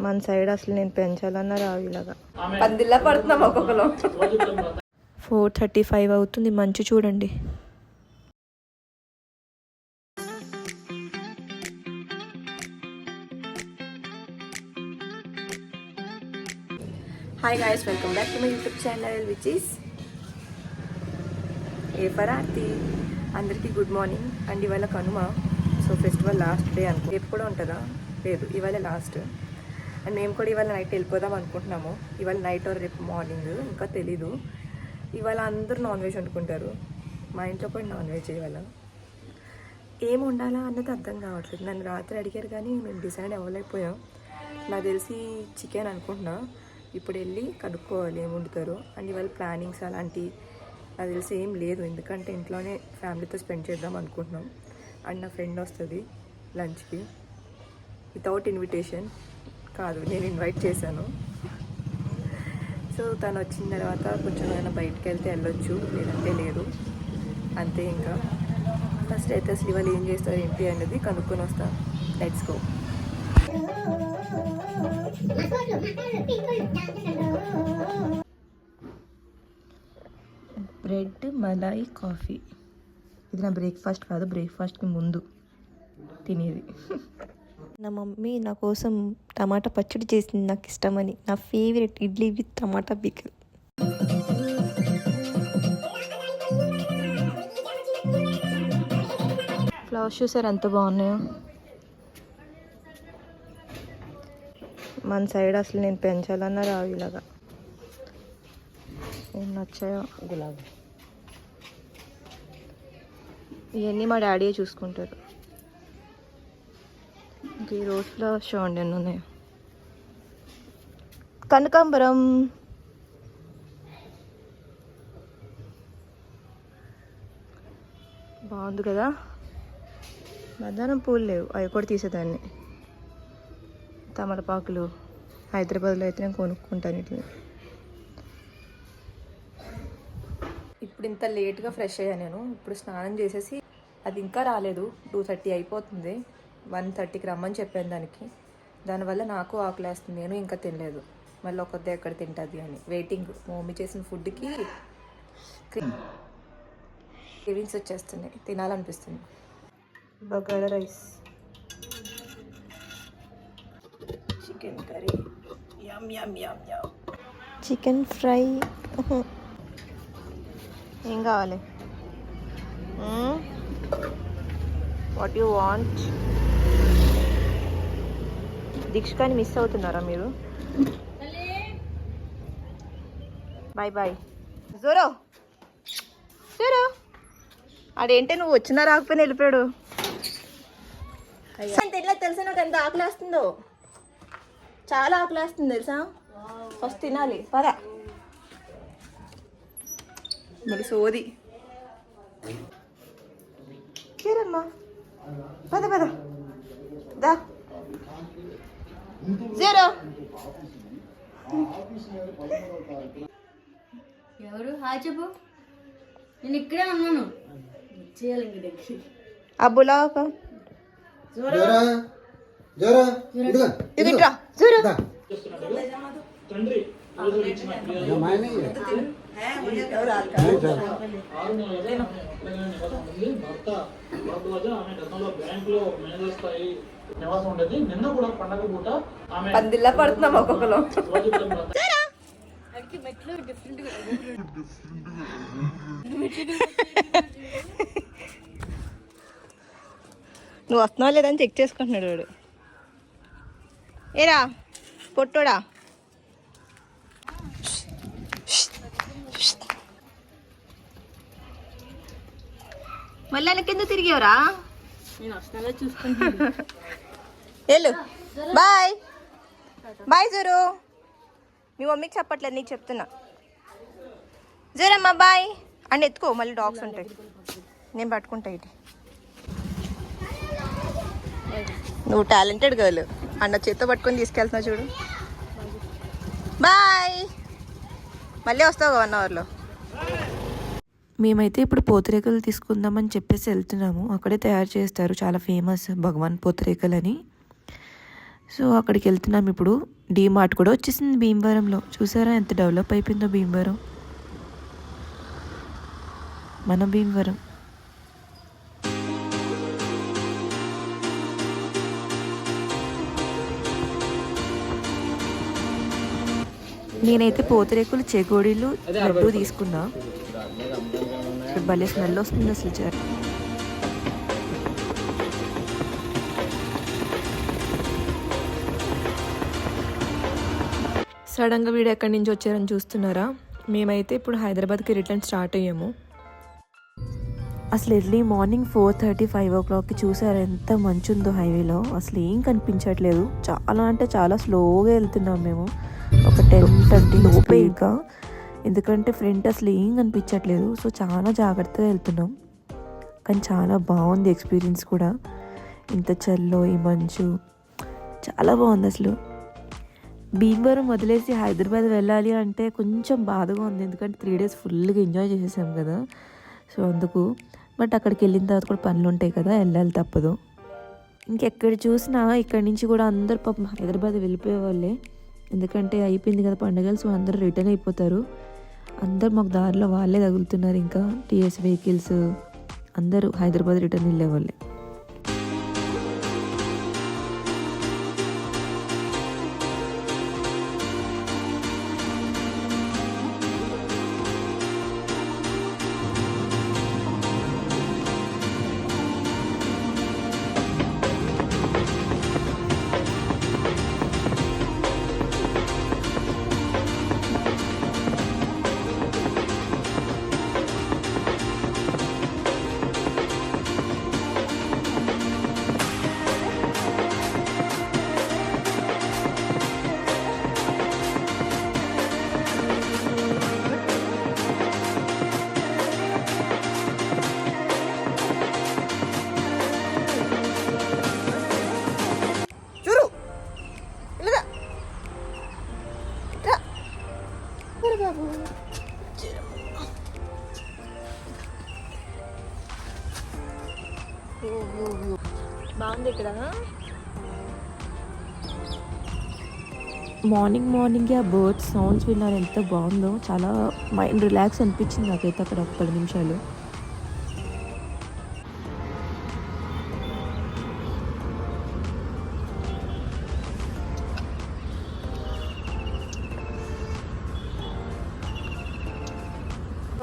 మన సైడ్ అసలు నేను పెంచాలన్నా రావు ఇలాగా. పందిల్లా పడుతున్నాం ఒక్కొక్కరు. 4:35 అవుతుంది. మంచు చూడండి. Hi guys, welcome back to my YouTube channel which is A for Aarti. అందరికీ గుడ్ మార్నింగ్ అండ్ ఇవాళ Kanuma. So festival last day అనుకో. రేపు కూడా ఉంటుందా? లేదు, ఇవాళ లాస్ట్. అండ్ మేము కూడా ఇవాళ నైట్ వెళ్ళిపోదాం అనుకుంటున్నాము. ఇవాళ నైట్ ఆర్ రేపు మార్నింగ్ ఇంకా తెలీదు. ఇవాళ అందరూ నాన్ వెజ్ వండుకుంటారు. మా ఇంట్లో కూడా నాన్ వెజ్ ఇవాళ. ఏం ఉండాలా అన్నది అర్థం కావట్లేదు. నన్ను రాత్రి అడిగారు కానీ మేము డిసైడ్ అవ్వలేకపోయాం. నాకు తెలిసి చికెన్ అనుకుంటున్నా. ఇప్పుడు వెళ్ళి కనుక్కోవాలి ఏం వండుతారు. అండ్ ఇవాళ ప్లానింగ్స్ అలాంటి నాకు తెలిసి ఏం లేదు. ఎందుకంటే ఇంట్లోనే ఫ్యామిలీతో స్పెండ్ చేద్దాం అనుకుంటున్నాం. అండ్ నా ఫ్రెండ్ వస్తుంది లంచ్కి వితౌట్ ఇన్విటేషన్. కాదు, నేను ఇన్వైట్ చేశాను. సో తను వచ్చిన తర్వాత కొంచెం ఏమైనా బయటకు వెళ్తే వెళ్ళొచ్చు, లేదంటే లేదు. అంతే. ఇంకా ఫస్ట్ అయితే అసలు ఇవాళ ఏం చేస్తారు ఏంటి అనేది కనుక్కొని వస్తాను. Let's go. Bread malai coffee. ఇది నా బ్రేక్ఫాస్ట్ కాదు, బ్రేక్ఫాస్ట్కి ముందు తినేది. నా మమ్మీ నా కోసం టమాటా పచ్చడి చేసింది, నాకు ఇష్టమని. నా favourite idli with tomato pickle. Flowers చూసారు ఎంత బాగున్నాయో. మన సైడ్ అసలు నేను పెంచాలన్నా రావు ఇలాగా. ఏం నచ్చాయో. గులాబీ ఇవన్నీ మా డాడీయే చూసుకుంటారు. ఇంకా ఈ రోజ్ ఫ్లవర్స్ చూడండి ఎన్ని ఉన్నాయో. కనకాంబరం బాగుంది కదా. మధ్యాహ్నం పూలు లేవు, అవి కూడా తీసేదాన్ని. తమలపాకులు హైదరాబాద్లో అయితే నేను కొనుక్కుంటాను ఇట్లా. ఇప్పుడు ఇంత లేట్గా ఫ్రెష్ అయ్యా నేను. ఇప్పుడు స్నానం చేసేసి అది ఇంకా రాలేదు. 2:30 అయిపోతుంది. 1:30కి రమ్మని చెప్పాను దానికి. దానివల్ల నాకు ఆకలేస్తుంది. నేను ఇంకా తినలేదు. మళ్ళీ ఒక్కదే ఎక్కడ తింటుంది అని వెయిటింగ్. మా మమ్మీ చేసిన ఫుడ్కి క్రేవింగ్స్ వచ్చేస్తున్నాయి, తినాలనిపిస్తుంది. Bagara rice, chicken curry, yum yum yum yum, chicken fry. ఏం కావాలి? What you want? దీక్షకాని మిస్ అవుతున్నారా మీరు? Bye bye. జోరో జోరో. అదేంటే నువ్వు వచ్చినా రాకపోయినా వెళ్ళిపోయాడు. తినలేదు తెలుసా, నాకు ఎంత ఆకలి వేస్తుందో. చాలా ఆకలి వేస్తుంది తెలుసా. ఫస్ట్ తినాలి. పద మరి సోది. కేరమ్మా పద పద దా. జీరో. ఎవరు? హాయ్ చెప్పు. నేను ఇక్కడే ఉన్నాను. అబ్బులా పందిల్లా పడుతున్నాం ఒక్కొక్కరు. నువ్వు వస్తున్నావా లేదని చెక్ చేసుకుంటున్నాడు వాడు. ఏరా పొట్టోడా. మళ్ళీ కింద తిరిగేవరా? నేను వస్తానే చూసుకుంటాను. వెళ్ళు. Bye bye జూరు. మీ మమ్మీకి చెప్పట్లేదు, నీకు చెప్తున్నా. జూరమ్మా బాయ్ అని ఎత్తుకో. మళ్ళీ డాగ్స్ ఉంటాయి, నేను పట్టుకుంటా. ఇటు నువ్వు టాలెంటెడ్ గర్ల్. అన్న చేత్తో పట్టుకొని తీసుకెళ్తున్నావు చూడు. బాయ్. మళ్ళీ వస్తావు 1 అవర్లో. మేమైతే ఇప్పుడు పూతరేకులు తీసుకుందామని చెప్పేసి వెళ్తున్నాము. అక్కడే తయారు చేస్తారు, చాలా ఫేమస్ భగవాన్ పూతరేకులు అని. సో అక్కడికి వెళ్తున్నాం ఇప్పుడు. డీమార్ట్ కూడా వచ్చేసింది భీమవరంలో. చూసారా ఎంత డెవలప్ అయిపోయిందో భీమవరం, మన భీమవరం. నేనైతే పూతరేకులు, చెగోడీలు, లడ్డు తీసుకున్నా. ఇక్కడ భలే స్మెల్ వస్తుంది అసలు. సడన్గా వీడు ఎక్కడి నుంచి వచ్చారని చూస్తున్నారా? మేమైతే ఇప్పుడు హైదరాబాద్కి రిటర్న్ స్టార్ట్ అయ్యాము. అసలు ఎర్లీ మార్నింగ్ 4:30, 5 o'clockకి చూసారు ఎంత మంచి ఉందో హైవేలో. అసలు ఏం కనిపించట్లేదు, చాలా అంటే చాలా స్లోగా వెళ్తున్నాం మేము. ఒక 10-20 లోపే ఇంకా, ఎందుకంటే ఫ్రంట్ అసలు ఏం కనిపించట్లేదు. సో చాలా జాగ్రత్తగా వెళ్తున్నాం, కానీ చాలా బాగుంది ఎక్స్పీరియన్స్ కూడా. ఇంత చల్లో ఈ మంచు చాలా బాగుంది అసలు. భీమవరం వదిలేసి హైదరాబాద్ వెళ్ళాలి అంటే కొంచెం బాధగా ఉంది, ఎందుకంటే 3 days ఫుల్గా ఎంజాయ్ చేసేసాం కదా. సో అందుకు. బట్ అక్కడికి వెళ్ళిన తర్వాత కూడా పనులు ఉంటాయి కదా, వెళ్ళాలి తప్పదు. ఇంకెక్కడ చూసినా ఇక్కడి నుంచి కూడా అందరు పాపం హైదరాబాద్ వెళ్ళిపోయే వాళ్ళే, ఎందుకంటే అయిపోయింది కదా పండుగలు. సో అందరూ రిటర్న్ అయిపోతారు. అందరు మాకు దారిలో వాళ్ళే తగులుతున్నారు. ఇంకా టీఎస్ వెహికల్స్ అందరూ హైదరాబాద్ రిటర్న్ వెళ్ళే వాళ్ళే. బాగుంది ఇక్కడ. మార్నింగ్ ఆ బర్డ్స్ సౌండ్స్ విన్నారు ఎంత బాగుందో. చాలా మైండ్ రిలాక్స్ అనిపించింది నాకైతే అక్కడ ఒక 10 నిమిషాలు.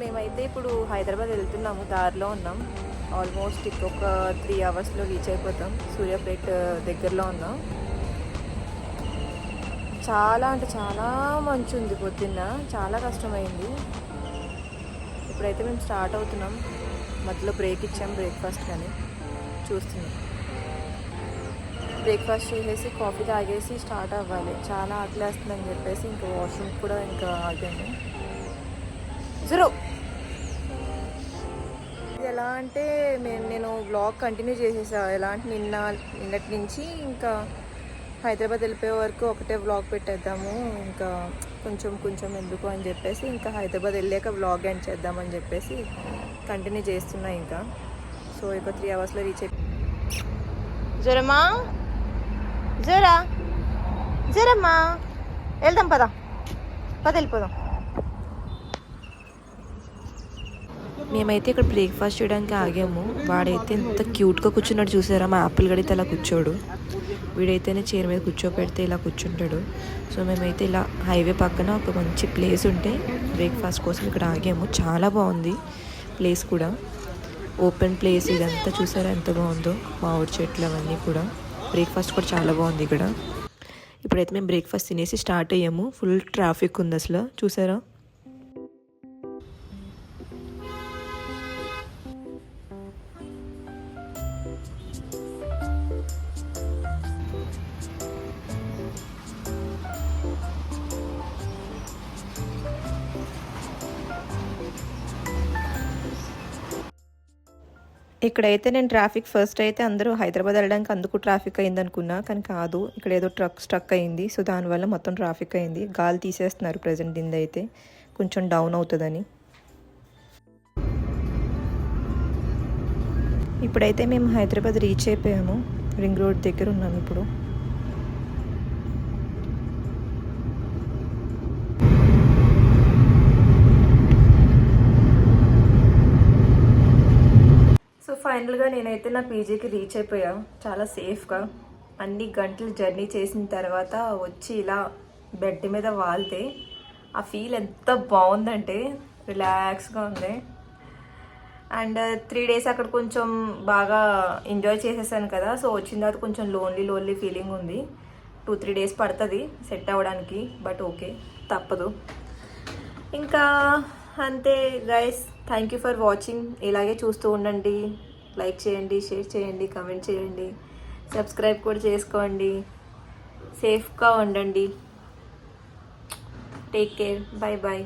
మేమైతే ఇప్పుడు హైదరాబాద్ వెళ్తున్నాము, దారిలో ఉన్నాం. ఆల్మోస్ట్ ఇంకొక 3 hours రీచ్ అయిపోతాం. సూర్యాపేట దగ్గరలో ఉన్నాం. చాలా అంటే చాలా మంచి ఉంది, పొద్దున్న చాలా కష్టమైంది. ఇప్పుడైతే మేము స్టార్ట్ అవుతున్నాం. మధ్యలో బ్రేక్ ఇచ్చాం బ్రేక్ఫాస్ట్ కానీ చూస్తున్నాం. బ్రేక్ఫాస్ట్ చేసేసి కాఫీ తాగేసి స్టార్ట్ అవ్వాలి. చాలా ఆకలేస్తుందని చెప్పేసి ఇంకా వాష్రూమ్ కూడా ఇంకా ఆగాము. ఇది ఎలా అంటే నేను వ్లాగ్ కంటిన్యూ చేసేసా. ఎలా అంటే నిన్నటి నుంచి ఇంకా హైదరాబాద్ వెళ్ళిపోయే వరకు ఒకటే వ్లాగ్ పెట్టేద్దాము, ఇంకా కొంచెం ఎందుకు అని చెప్పేసి ఇంకా హైదరాబాద్ వెళ్ళాక వ్లాగ్ ఎండ్ చేద్దామని చెప్పేసి కంటిన్యూ చేస్తున్నా ఇంకా. సో ఇక 3 hours రీచ్ అయిపోయి. జరమ్మా వెళ్దాం, పద వెళ్ళిపోదాం. మేమైతే ఇక్కడ బ్రేక్ఫాస్ట్ చేయడానికి ఆగాము. వాడైతే ఎంత క్యూట్గా కూర్చున్నాడు చూసారా, మా యాపిల్ గడితే ఇలా కూర్చోడు. వీడైతేనే చైర్ మీద కూర్చోపెడితే ఇలా కూర్చుంటాడు. సో మేమైతే ఇలా హైవే పక్కన ఒక మంచి ప్లేస్ ఉంటే బ్రేక్ఫాస్ట్ కోసం ఇక్కడ ఆగాము. చాలా బాగుంది ప్లేస్ కూడా, ఓపెన్ ప్లేస్. ఇదంతా చూసారా ఎంత బాగుందో, మామిడి చెట్లు అవన్నీ కూడా. బ్రేక్ఫాస్ట్ కూడా చాలా బాగుంది ఇక్కడ. ఇప్పుడైతే మేము బ్రేక్ఫాస్ట్ తినేసి స్టార్ట్ అయ్యాము. ఫుల్ ట్రాఫిక్ ఉంది అసలు, చూసారా. ఇక్కడైతే నేను ట్రాఫిక్ ఫస్ట్ అయితే అందరూ హైదరాబాద్ వెళ్ళడానికి అందుకు ట్రాఫిక్ అయింది అనుకున్నా, కానీ కాదు. ఇక్కడ ఏదో ట్రక్ స్ట్రక్ అయింది. సో దానివల్ల మొత్తం ట్రాఫిక్ అయింది. గాలి తీసేస్తున్నారు ప్రజెంట్ దీని అయితే, కొంచెం డౌన్ అవుతుందని. ఇప్పుడైతే మేము హైదరాబాద్ రీచ్ అయిపోయాము. రింగ్ రోడ్ దగ్గర ఉన్నాము ఇప్పుడు. ఫైనల్గా నేనైతే నా పీజీకి రీచ్ అయిపోయా చాలా సేఫ్గా. అన్ని గంటలు జర్నీ చేసిన తర్వాత వచ్చి ఇలా బెడ్ మీద వాలితే ఆ ఫీల్ ఎంత బాగుందంటే రిలాక్స్గా ఉంది. అండ్ 3 days అక్కడ కొంచెం బాగా ఎంజాయ్ చేసేసాను కదా, సో వచ్చిన తర్వాత కొంచెం లోన్లీ ఫీలింగ్ ఉంది. 2-3 days పడుతుంది సెట్ అవ్వడానికి, బట్ ఓకే తప్పదు. ఇంకా అంతే guys, thank you for watching. ఇలాగే చూస్తూ ఉండండి, లైక్ చేయండి, షేర్ చేయండి, కమెంట్ చేయండి, సబ్స్క్రైబ్ కూడా చేసుకోండి. సేఫ్గా ఉండండి. Take care, bye bye.